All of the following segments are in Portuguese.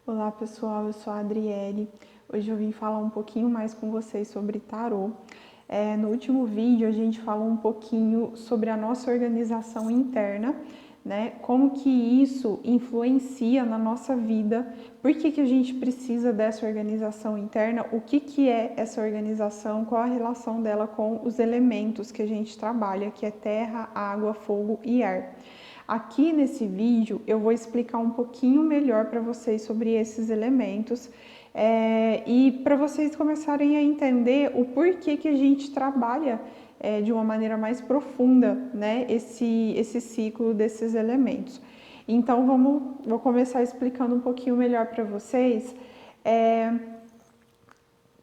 Olá pessoal, eu sou a Adriele. Hoje eu vim falar um pouquinho mais com vocês sobre tarô. No último vídeo a gente falou um pouquinho sobre a nossa organização interna, né? Como que isso influencia na nossa vida, por que que a gente precisa dessa organização interna, o que que é essa organização, qual a relação dela com os elementos que a gente trabalha, que é terra, água, fogo e ar. Aqui nesse vídeo eu vou explicar um pouquinho melhor para vocês sobre esses elementos e para vocês começarem a entender o porquê que a gente trabalha de uma maneira mais profunda, né, esse ciclo desses elementos. Então vou começar explicando um pouquinho melhor para vocês.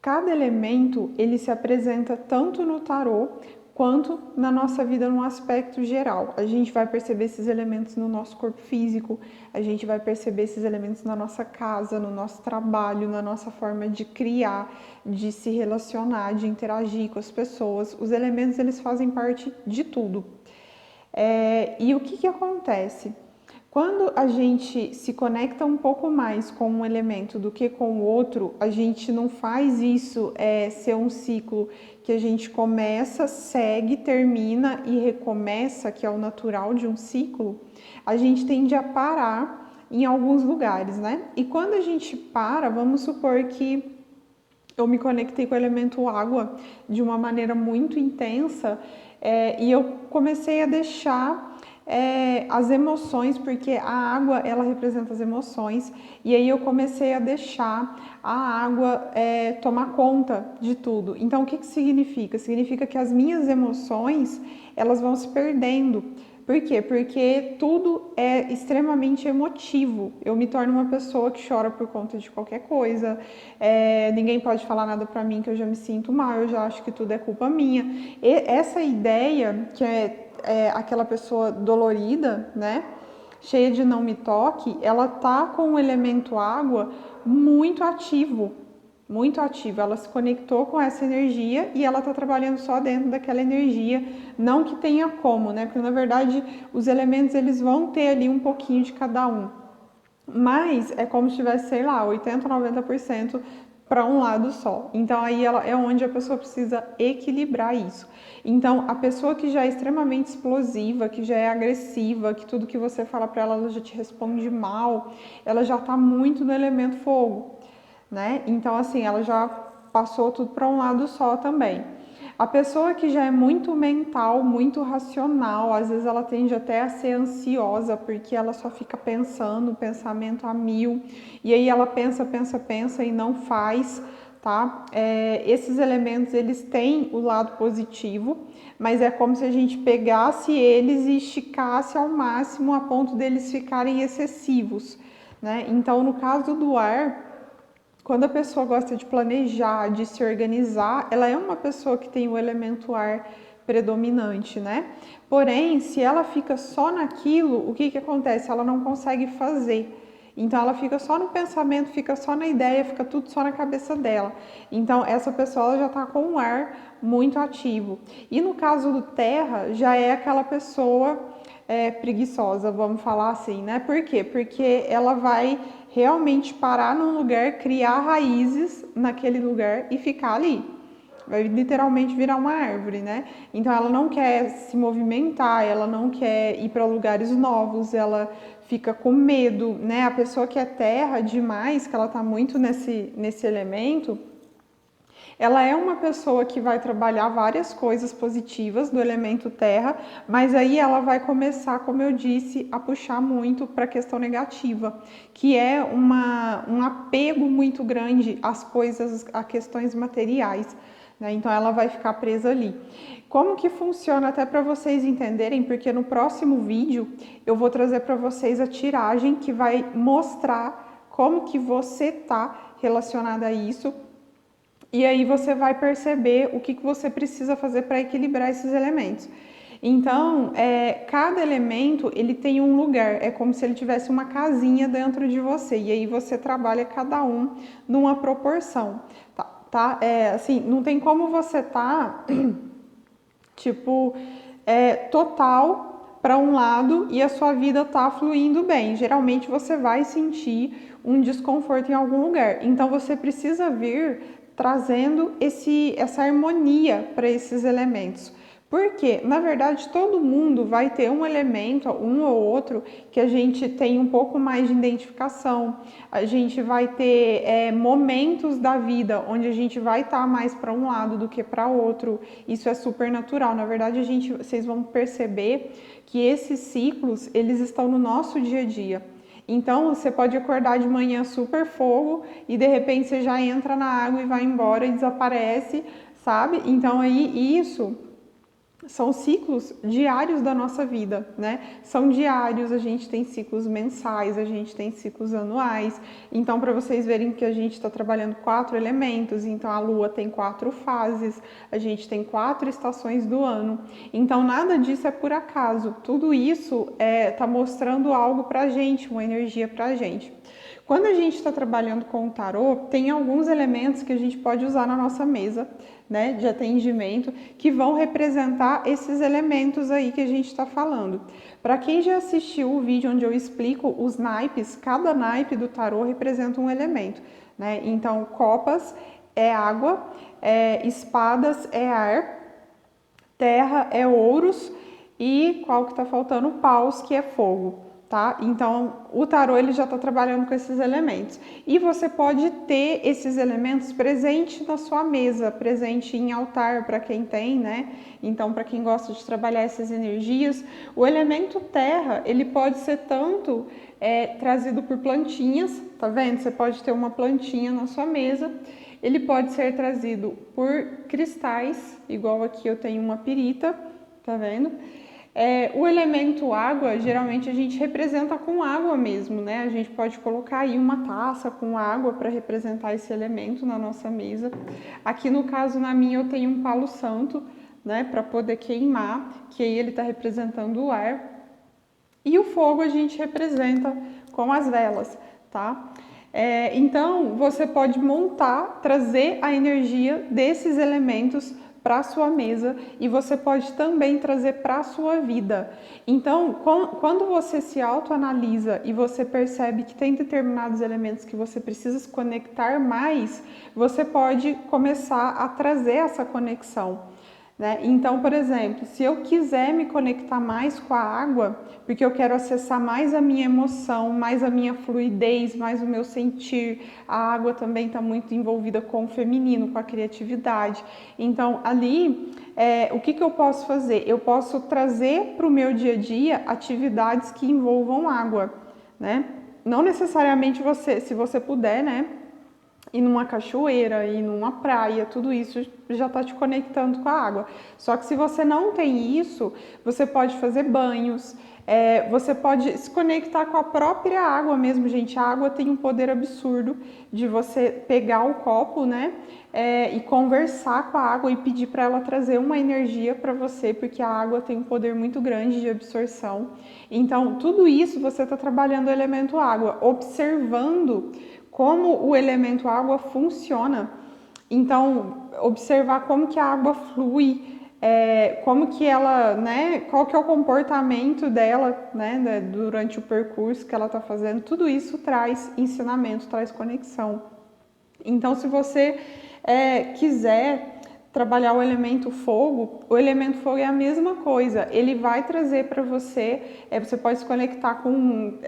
Cada elemento ele se apresenta tanto no tarô quanto na nossa vida num aspecto geral. A gente vai perceber esses elementos no nosso corpo físico, a gente vai perceber esses elementos na nossa casa, no nosso trabalho, na nossa forma de criar, de se relacionar, de interagir com as pessoas. Os elementos eles fazem parte de tudo. E o que acontece? Quando a gente se conecta um pouco mais com um elemento do que com o outro, a gente não faz isso ser um ciclo que a gente começa, segue, termina e recomeça, que é o natural de um ciclo, a gente tende a parar em alguns lugares, né? E quando a gente para, vamos supor que eu me conectei com o elemento água de uma maneira muito intensa e eu comecei a deixar as emoções, porque a água ela representa as emoções, e aí eu comecei a deixar a água tomar conta de tudo. Então o que significa? Significa que as minhas emoções elas vão se perdendo. Por quê? Porque tudo é extremamente emotivo. Eu me torno uma pessoa que chora por conta de qualquer coisa. Ninguém pode falar nada pra mim que eu já me sinto mal, eu já acho que tudo é culpa minha. E essa ideia que é aquela pessoa dolorida, né? Cheia de não me toque, ela tá com o elemento água muito ativo. Muito ativa, ela se conectou com essa energia e ela está trabalhando só dentro daquela energia, não que tenha como, né? Porque na verdade os elementos eles vão ter ali um pouquinho de cada um, mas é como se tivesse, sei lá, 80, 90% para um lado só. Então aí ela é onde a pessoa precisa equilibrar isso. Então a pessoa que já é extremamente explosiva, que já é agressiva, que tudo que você fala para ela, ela já te responde mal, ela já está muito no elemento fogo, né? Então, assim, ela já passou tudo para um lado só também. A pessoa que já é muito mental, muito racional, às vezes ela tende até a ser ansiosa, porque ela só fica pensando, pensamento a mil, e aí ela pensa e não faz, tá? Esses elementos, eles têm o lado positivo, mas é como se a gente pegasse eles e esticasse ao máximo a ponto deles ficarem excessivos, né? Então, no caso do ar, quando a pessoa gosta de planejar, de se organizar, ela é uma pessoa que tem o elemento ar predominante, né? Porém, se ela fica só naquilo, o que acontece? Ela não consegue fazer. Então ela fica só no pensamento, fica só na ideia, fica tudo só na cabeça dela. Então essa pessoa já está com um ar muito ativo. E no caso do terra, já é aquela pessoa preguiçosa, vamos falar assim, né? Por quê? Porque ela vai realmente parar num lugar, criar raízes naquele lugar e ficar ali. Vai literalmente virar uma árvore, né? Então ela não quer se movimentar, ela não quer ir para lugares novos, ela fica com medo, né? A pessoa que é terra demais, que ela tá muito nesse elemento, ela é uma pessoa que vai trabalhar várias coisas positivas do elemento terra, mas aí ela vai começar, como eu disse, a puxar muito para a questão negativa, que é um apego muito grande às coisas, a questões materiais. Né? Então ela vai ficar presa ali. Como que funciona, até para vocês entenderem, porque no próximo vídeo eu vou trazer para vocês a tiragem que vai mostrar como que você tá relacionada a isso. E aí você vai perceber o que você precisa fazer para equilibrar esses elementos. Então, cada elemento ele tem um lugar, é como se ele tivesse uma casinha dentro de você, e aí você trabalha cada um numa proporção, tá? Assim, não tem como você tá, tipo, total para um lado e a sua vida tá fluindo bem. Geralmente você vai sentir um desconforto em algum lugar. Então você precisa vir trazendo essa harmonia para esses elementos. Porque, na verdade, todo mundo vai ter um elemento, um ou outro, que a gente tem um pouco mais de identificação. A gente vai ter momentos da vida onde a gente vai estar mais para um lado do que para outro. Isso é super natural. Na verdade, vocês vão perceber que esses ciclos, eles estão no nosso dia a dia. Então, você pode acordar de manhã super fogo e de repente você já entra na água e vai embora e desaparece, sabe? Então, aí isso são ciclos diários da nossa vida, né? São diários, a gente tem ciclos mensais, a gente tem ciclos anuais. Então, para vocês verem que a gente está trabalhando 4 elementos, então a Lua tem 4 fases, a gente tem 4 estações do ano. Então, nada disso é por acaso. Tudo isso está mostrando algo para a gente, uma energia para a gente. Quando a gente está trabalhando com o tarô, tem alguns elementos que a gente pode usar na nossa mesa, né, de atendimento, que vão representar esses elementos aí que a gente está falando. Para quem já assistiu o vídeo onde eu explico os naipes, cada naipe do tarô representa um elemento, né? Então, copas é água, espadas é ar, terra é ouros e qual que está faltando? Paus, que é fogo. Tá? Então, o tarô ele já está trabalhando com esses elementos. E você pode ter esses elementos presente na sua mesa, presente em altar para quem tem, né? Então, para quem gosta de trabalhar essas energias, o elemento terra, ele pode ser tanto trazido por plantinhas, tá vendo? Você pode ter uma plantinha na sua mesa. Ele pode ser trazido por cristais, igual aqui eu tenho uma pirita, tá vendo? O elemento água, geralmente a gente representa com água mesmo, né? A gente pode colocar aí uma taça com água para representar esse elemento na nossa mesa. Aqui no caso, na minha, eu tenho um palo santo, né? Para poder queimar, que aí ele está representando o ar. E o fogo a gente representa com as velas, tá? Então, você pode montar, trazer a energia desses elementos para a sua mesa e você pode também trazer para a sua vida. Então, quando você se autoanalisa e você percebe que tem determinados elementos que você precisa se conectar mais, você pode começar a trazer essa conexão. Né? Então, por exemplo, se eu quiser me conectar mais com a água, porque eu quero acessar mais a minha emoção, mais a minha fluidez, mais o meu sentir, a água também está muito envolvida com o feminino, com a criatividade. Então, ali, o que eu posso fazer? Eu posso trazer para o meu dia a dia atividades que envolvam água, né? Não necessariamente se você puder, né? Ir numa cachoeira, ir numa praia, tudo isso já está te conectando com a água. Só que se você não tem isso, você pode fazer banhos, você pode se conectar com a própria água mesmo, gente. A água tem um poder absurdo de você pegar o copo, né, e conversar com a água e pedir para ela trazer uma energia para você, porque a água tem um poder muito grande de absorção. Então, tudo isso você está trabalhando o elemento água, observando como o elemento água funciona. Então, observar como que a água flui, como que ela, né, qual que é o comportamento dela, né, durante o percurso que ela está fazendo, tudo isso traz ensinamento, traz conexão. Então, se você quiser trabalhar o elemento fogo é a mesma coisa, ele vai trazer para você, você pode se conectar com...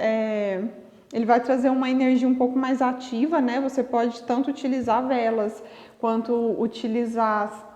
ele vai trazer uma energia um pouco mais ativa, né? Você pode tanto utilizar velas, quanto utilizar,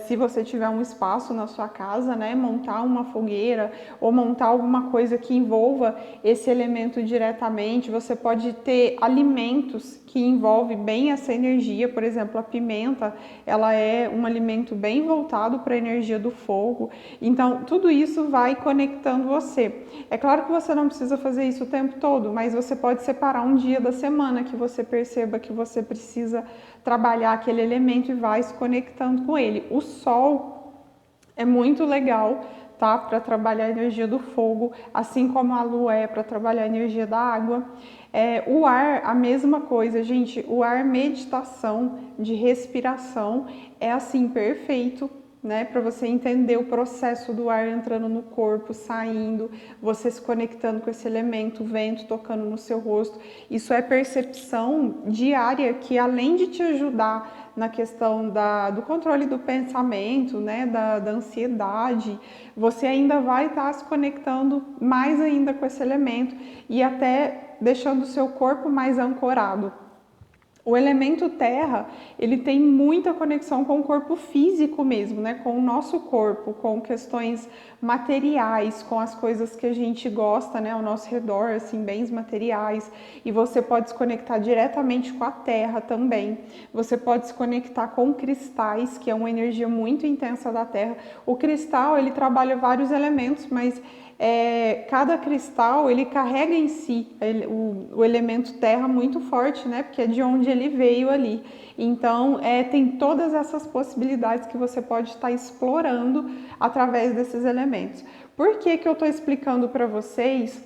se você tiver um espaço na sua casa, né? Montar uma fogueira ou montar alguma coisa que envolva esse elemento diretamente. Você pode ter alimentos que envolvem bem essa energia, por exemplo, a pimenta, ela é um alimento bem voltado para a energia do fogo. Então, tudo isso vai conectando você. É claro que você não precisa fazer isso o tempo todo, mas você pode separar um dia da semana que você perceba que você precisa trabalhar aquele elemento e vai se conectando com ele. O sol é muito legal, tá? Para trabalhar a energia do fogo, assim como a lua é para trabalhar a energia da água. O ar, a mesma coisa, gente. O ar, meditação, de respiração, é assim, perfeito né, para você entender o processo do ar entrando no corpo, saindo, você se conectando com esse elemento, o vento tocando no seu rosto. Isso é percepção diária que, além de te ajudar na questão do controle do pensamento, né, da ansiedade, você ainda vai estar se conectando mais ainda com esse elemento e até deixando o seu corpo mais ancorado. O elemento terra, ele tem muita conexão com o corpo físico mesmo, né? Com o nosso corpo, com questões materiais, com as coisas que a gente gosta, né? Ao nosso redor, assim, bens materiais. E você pode se conectar diretamente com a terra também. Você pode se conectar com cristais, que é uma energia muito intensa da terra. O cristal, ele trabalha vários elementos, mas cada cristal ele carrega em si o elemento terra muito forte, né? Porque é de onde ele veio ali. Então tem todas essas possibilidades que você pode estar explorando através desses elementos. Por que que eu estou explicando para vocês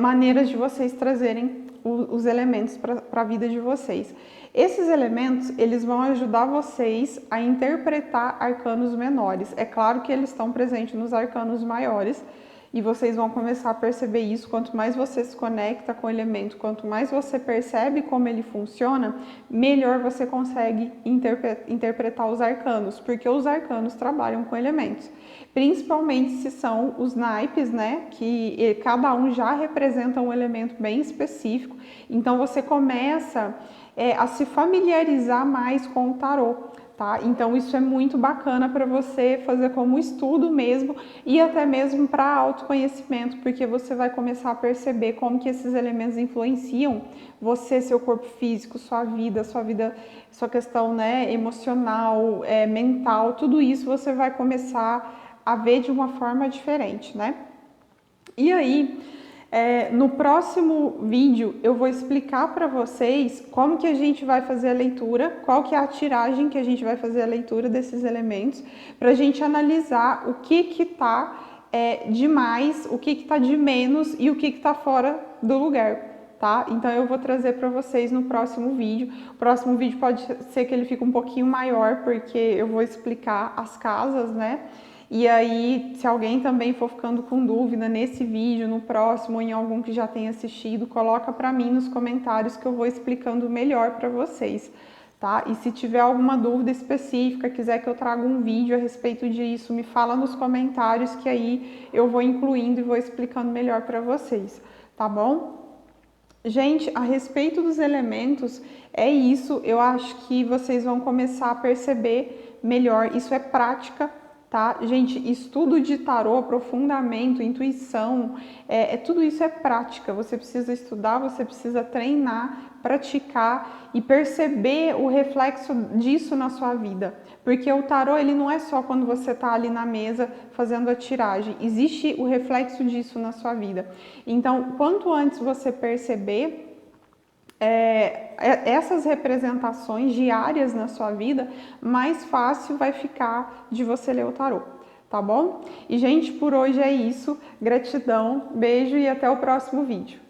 maneiras de vocês trazerem os elementos para a vida de vocês? Esses elementos, eles vão ajudar vocês a interpretar arcanos menores. É claro que eles estão presentes nos arcanos maiores e vocês vão começar a perceber isso. Quanto mais você se conecta com o elemento, quanto mais você percebe como ele funciona, melhor você consegue interpretar os arcanos, porque os arcanos trabalham com elementos. Principalmente se são os naipes, né, que cada um já representa um elemento bem específico. Então você começa a se familiarizar mais com o tarô, tá? Então isso é muito bacana para você fazer como estudo mesmo e até mesmo para autoconhecimento, porque você vai começar a perceber como que esses elementos influenciam você, seu corpo físico, sua vida, sua questão, né, emocional, mental, tudo isso você vai começar a ver de uma forma diferente, né? E aí, no próximo vídeo eu vou explicar para vocês como que a gente vai fazer a leitura, qual que é a tiragem que a gente vai fazer a leitura desses elementos, para a gente analisar o que tá de mais, o que tá de menos e o que tá fora do lugar, tá? Então eu vou trazer para vocês no próximo vídeo. O próximo vídeo pode ser que ele fique um pouquinho maior, porque eu vou explicar as casas, né? E aí, se alguém também for ficando com dúvida nesse vídeo, no próximo ou em algum que já tenha assistido, coloca para mim nos comentários que eu vou explicando melhor para vocês, tá? E se tiver alguma dúvida específica, quiser que eu traga um vídeo a respeito disso, me fala nos comentários que aí eu vou incluindo e vou explicando melhor para vocês, tá bom? Gente, a respeito dos elementos, é isso. Eu acho que vocês vão começar a perceber melhor. Isso é prática, tá? Gente, estudo de tarô, aprofundamento, intuição, tudo isso é prática. Você precisa estudar, você precisa treinar, praticar e perceber o reflexo disso na sua vida. Porque o tarô, ele não é só quando você tá ali na mesa fazendo a tiragem. Existe o reflexo disso na sua vida. Então, quanto antes você perceber essas representações diárias na sua vida, mais fácil vai ficar de você ler o tarô, tá bom? E, gente, por hoje é isso. Gratidão, beijo e até o próximo vídeo.